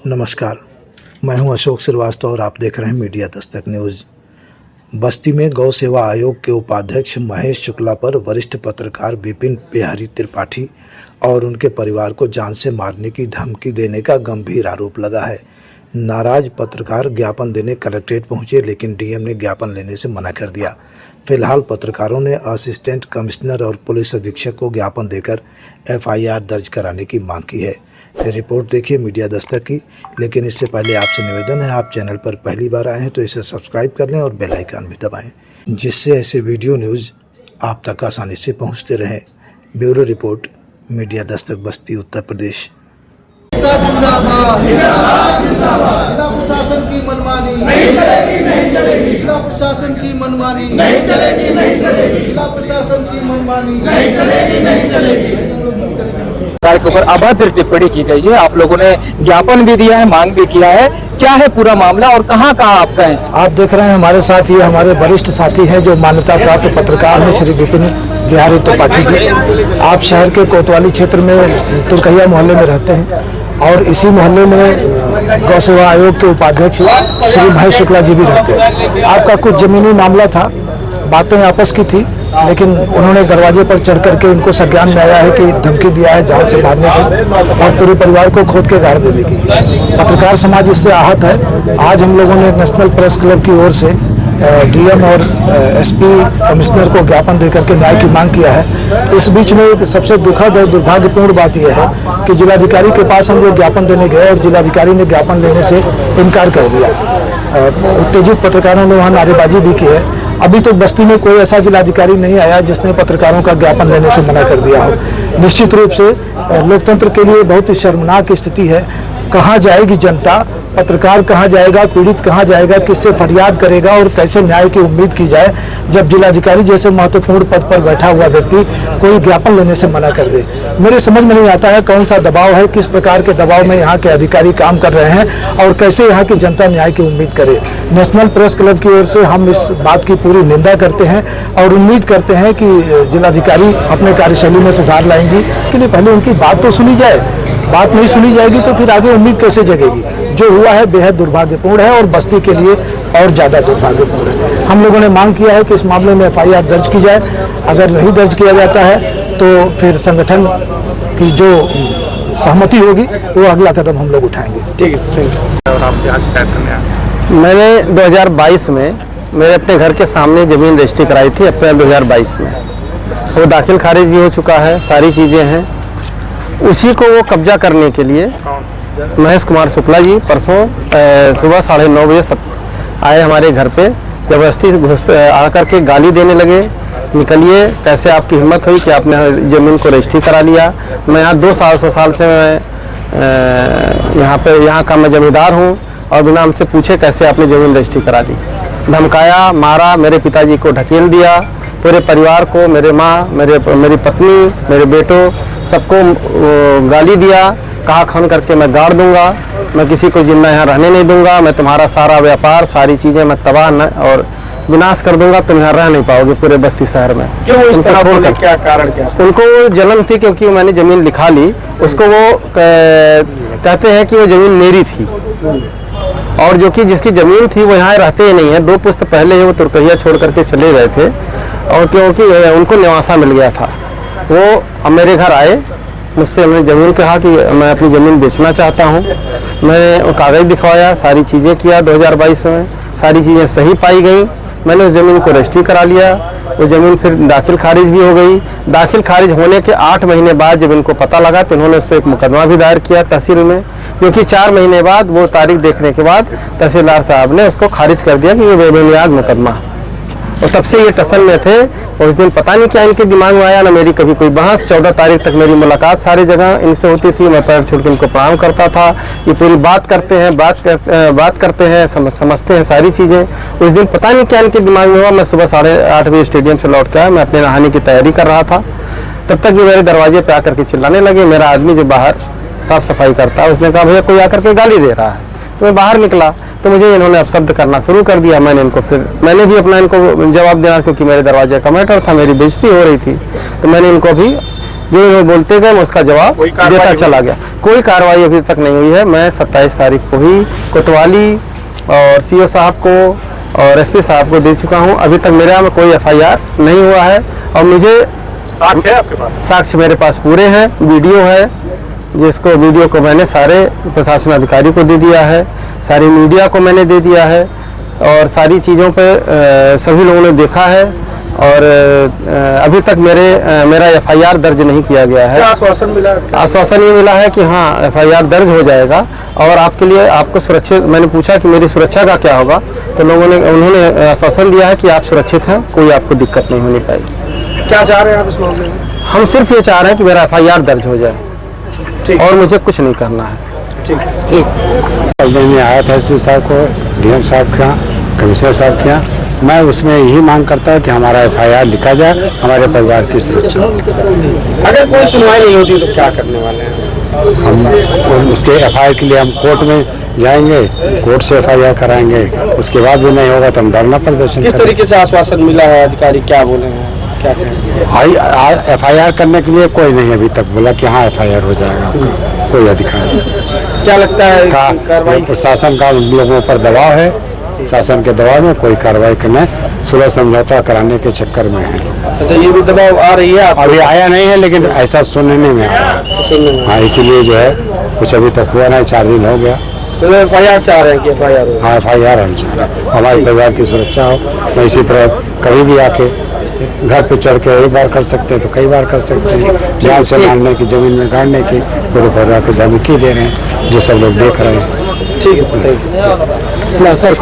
नमस्कार, मैं हूं अशोक श्रीवास्तव और आप देख रहे हैं मीडिया दस्तक न्यूज़। बस्ती में गौ सेवा आयोग के उपाध्यक्ष महेश शुक्ला पर वरिष्ठ पत्रकार विपिन बिहारी त्रिपाठी और उनके परिवार को जान से मारने की धमकी देने का गंभीर आरोप लगा है। नाराज पत्रकार ज्ञापन देने कलेक्ट्रेट पहुंचे, लेकिन डीएम ने ज्ञापन लेने से मना कर दिया। फिलहाल पत्रकारों ने असिस्टेंट कमिश्नर और पुलिस अधीक्षक को ज्ञापन देकर एफआईआर दर्ज कराने की मांग की है। ये रिपोर्ट देखिए मीडिया दस्तक की, लेकिन इससे पहले आपसे निवेदन है, आप चैनल पर पहली बार आए हैं तो इसे सब्सक्राइब कर लें और बेल आइकन भी दबाएं, जिससे ऐसे वीडियो न्यूज़ आप तक आसानी से पहुंचते रहें। ब्यूरो रिपोर्ट, मीडिया दस्तक, बस्ती, उत्तर प्रदेश। जिंदाबाद, जिला प्रशासन की मनमानी नहीं चलेगी, नहीं चलेगी। जिला प्रशासन की मनमानी नहीं चलेगी, नहीं चलेगी। जिला प्रशासन की मनमानी नहीं चलेगी, नहीं चलेगी। सरकार के ऊपर अभद्र टिप्पणी की गई है। आप लोगों ने ज्ञापन भी दिया है, मांग भी किया है। क्या है पूरा मामला और कहाँ आपका है? आप देख रहे हैं हमारे साथ ये हमारे वरिष्ठ साथी हैं जो मान्यता प्राप्त पत्रकार हैं, श्री विपिन बिहारी त्रिपाठी जी। आप शहर के कोतवाली क्षेत्र में तुरकहिया मोहल्ले में रहते हैं और इसी मोहल्ले में गौ सेवा आयोग के उपाध्यक्ष श्री महेश शुक्ला जी भी रहते हैं। आपका कुछ जमीनी मामला था, बातें आपस की थी, लेकिन उन्होंने दरवाजे पर चढ़ करके इनको संज्ञान में आया है कि धमकी दिया है जान से मारने की और पूरे परिवार को खोद के गाड़ देने की। पत्रकार समाज इससे आहत है। आज हम लोगों ने नेशनल प्रेस क्लब की ओर से डीएम और एसपी कमिश्नर को ज्ञापन देकर के न्याय की मांग किया है। इस बीच में एक सबसे दुखद और दुर्भाग्यपूर्ण बात यह है कि जिलाधिकारी के पास हम लोग ज्ञापन देने गए और जिलाधिकारी ने ज्ञापन लेने से इनकार कर दिया। उत्तेजित पत्रकारों ने वहाँ नारेबाजी भी की है। अभी तक बस्ती में कोई ऐसा जिलाधिकारी नहीं आया जिसने पत्रकारों का ज्ञापन लेने से मना कर दिया हो। निश्चित रूप से लोकतंत्र के लिए बहुत ही शर्मनाक स्थिति है। कहाँ जाएगी जनता, पत्रकार कहाँ जाएगा, पीड़ित कहाँ जाएगा, किससे फरियाद करेगा और कैसे न्याय की उम्मीद की जाए जब जिलाधिकारी जैसे महत्वपूर्ण पद पर बैठा हुआ व्यक्ति कोई ज्ञापन लेने से मना कर दे। मेरे समझ में नहीं आता है कौन सा दबाव है, किस प्रकार के दबाव में यहाँ के अधिकारी काम कर रहे हैं और कैसे यहाँ की जनता न्याय की उम्मीद करे। नेशनल प्रेस क्लब की ओर से हम इस बात की पूरी निंदा करते हैं और उम्मीद करते हैं कि जिलाधिकारी अपने कार्यशैली में सुधार लाएंगी। कि पहले उनकी बात तो सुनी जाए, बात नहीं सुनी जाएगी तो फिर आगे उम्मीद कैसे जगेगी। जो हुआ है बेहद दुर्भाग्यपूर्ण है और बस्ती के लिए और ज़्यादा दुर्भाग्यपूर्ण है। हम लोगों ने मांग किया है कि इस मामले में एफआईआर दर्ज की जाए। अगर नहीं दर्ज किया जाता है तो फिर संगठन की जो सहमति होगी वो अगला कदम हम लोग उठाएंगे। ठीक है। और आप क्या शिकायत करने आए? मैंने 2022 में मेरे अपने घर के सामने जमीन रजिस्ट्री कराई थी अप्रैल 2022 में। वो दाखिल खारिज भी हो चुका है, सारी चीज़ें हैं। उसी को वो कब्जा करने के लिए महेश कुमार शुक्ला जी परसों सुबह 9:30 बजे आए हमारे घर पे। जबरदस्ती घुस आकर के गाली देने लगे, निकलिए, कैसे आपकी हिम्मत हुई कि आपने ज़मीन को रजिस्ट्री करा लिया। मैं यहाँ 2 साल से मैं यहाँ का मैं जमींदार हूँ और बिना हमसे पूछे कैसे आपने ज़मीन रजिस्ट्री करा ली। धमकाया, मारा, मेरे पिताजी को ढकेल दिया, पूरे परिवार को, मेरे माँ, मेरी पत्नी, मेरे बेटों, सबको गाली दिया। कहा खन करके मैं गाड़ दूंगा, मैं किसी को जिंदा यहाँ रहने नहीं दूंगा, मैं तुम्हारा सारा व्यापार, सारी चीज़ें मैं तबाह और विनाश कर दूंगा, तुम यहाँ रह नहीं पाओगे पूरे बस्ती शहर में। क्यों इस तरह बोले? क्या कारण क्या? उनको जलन थी क्योंकि मैंने ज़मीन लिखा ली। उसको वो कहते हैं कि वो ज़मीन मेरी थी और जो कि जिसकी ज़मीन थी वो यहाँ रहते ही नहीं है। 2 पुश्त पहले ही वो तुरकहिया छोड़ करके चले गए थे और क्योंकि उनको निवासा मिल गया था। वो अब मेरे घर आए, मुझसे उन्होंने ज़मीन कहा कि मैं अपनी ज़मीन बेचना चाहता हूँ। मैं कागज़ दिखवाया, सारी चीज़ें किया। 2022 में सारी चीज़ें सही पाई गई। मैंने उस ज़मीन को रजिस्ट्री करा लिया। वो ज़मीन फिर दाखिल खारिज भी हो गई। दाखिल खारिज होने के 8 महीने बाद जब इनको पता लगा तो इन्होंने उस पर एक मुकदमा भी दायर किया तहसील में, क्योंकि 4 महीने बाद वो तारीख देखने के बाद तहसीलदार साहब ने उसको खारिज कर दिया कि ये बेबुनियाद मुकदमा। और तब से ये टसल में थे और उस दिन पता नहीं क्या इनके दिमाग में आया, ना मेरी कभी कोई बहस। 14 तारीख तक मेरी मुलाकात सारी जगह इनसे होती थी। मैं पैर छूट के इनको प्रणाम करता था। ये पूरी बात करते हैं, बात करते हैं, समझते हैं सारी चीज़ें। उस दिन पता नहीं क्या इनके दिमाग में हुआ। मैं सुबह 8:30 बजे स्टेडियम से लौट के आया, मैं अपने नहाने की तैयारी कर रहा था। तब तक ये मेरे दरवाजे पर आकर के चिल्लाने लगे। मेरा आदमी जो बाहर साफ़ सफाई करता है उसने कहा भैया कोई आकर के गाली दे रहा है। तो मैं बाहर निकला तो मुझे इन्होंने अपशब्द करना शुरू कर दिया। मैंने भी अपना इनको जवाब देना, क्योंकि मेरे दरवाजे का मैटर था, मेरी बेइज्जती हो रही थी। तो मैंने इनको भी जो वो बोलते गए मैं उसका जवाब कोई कार्रवाई देता हुई? चला गया। कोई कार्रवाई अभी तक नहीं हुई है। मैं 27 तारीख को ही कोतवाली और सीओ साहब को और एसपी साहब को दे चुका हूं। अभी तक मेरे में कोई एफआईआर नहीं हुआ है और मुझे साक्ष्य है आपके पास? साक्ष्य मेरे पास पूरे हैं, वीडियो है, जिसको वीडियो को मैंने सारे प्रशासन अधिकारी को दे दिया है, सारी मीडिया को मैंने दे दिया है और सारी चीज़ों पे सभी लोगों ने देखा है और अभी तक मेरा एफआईआर दर्ज नहीं किया गया है। आश्वासन मिला? आश्वासन ये मिला है कि हाँ एफआईआर दर्ज हो जाएगा और आपके लिए आपको सुरक्षित, मैंने पूछा कि मेरी सुरक्षा का क्या होगा तो उन्होंने आश्वासन दिया है कि आप सुरक्षित हैं, कोई आपको दिक्कत नहीं होनी पाएगी। क्या चाह रहे हैं आप इस मामले में? हम सिर्फ ये चाह रहे हैं कि मेरा एफआईआर दर्ज हो जाए और मुझे कुछ नहीं करना है। पहले में आया था एसपी साहब को, डीएम साहब के यहाँ, कमिश्नर साहब के यहाँ। मैं उसमें यही मांग करता हूँ कि हमारा एफआईआर लिखा जाए, हमारे परिवार की सुरक्षा। अगर कोई सुनवाई नहीं होती तो क्या करने वाले हैं? हम उसके एफआईआर के लिए हम कोर्ट में जाएंगे, कोर्ट से एफआईआर कराएंगे, उसके बाद भी नहीं होगा तो हम धरना प्रदर्शन किस तरीके से आश्वासन मिला है? अधिकारी क्या बोले हैं, क्या कहेंगे? एफआईआर करने के लिए कोई नहीं अभी तक बोला कि हाँ एफआईआर हो जाएगा आपका, कोई अधिकारी। क्या लगता है कार्रवाई? प्रशासन का उन लोगों पर दबाव है, शासन के दबाव में कोई कार्रवाई करने, सुलह समझौता कराने के चक्कर में है। अच्छा, ये भी दबाव आ रही है आपको? अभी आया नहीं है लेकिन ऐसा सुनने में आ रहा है। हाँ, इसीलिए जो है कुछ अभी तक हुआ नहीं, 4 दिन हो गया। तो एफआईआर चाह रहे हैं कि एफआईआर हो? हाँ एफआईआर हम चाह रहे हैं, हमारे परिवार की सुरक्षा हो। मैं इसी तरह कभी भी आके घर पे चढ़ के एक बार कर सकते हैं तो कई बार कर सकते हैं। जान से मारने की, जमीन में गाड़ने की, पूरे परिवार को धमकी दे रहे हैं, जो सब लोग देख रहे हैं। ठीक है, सर।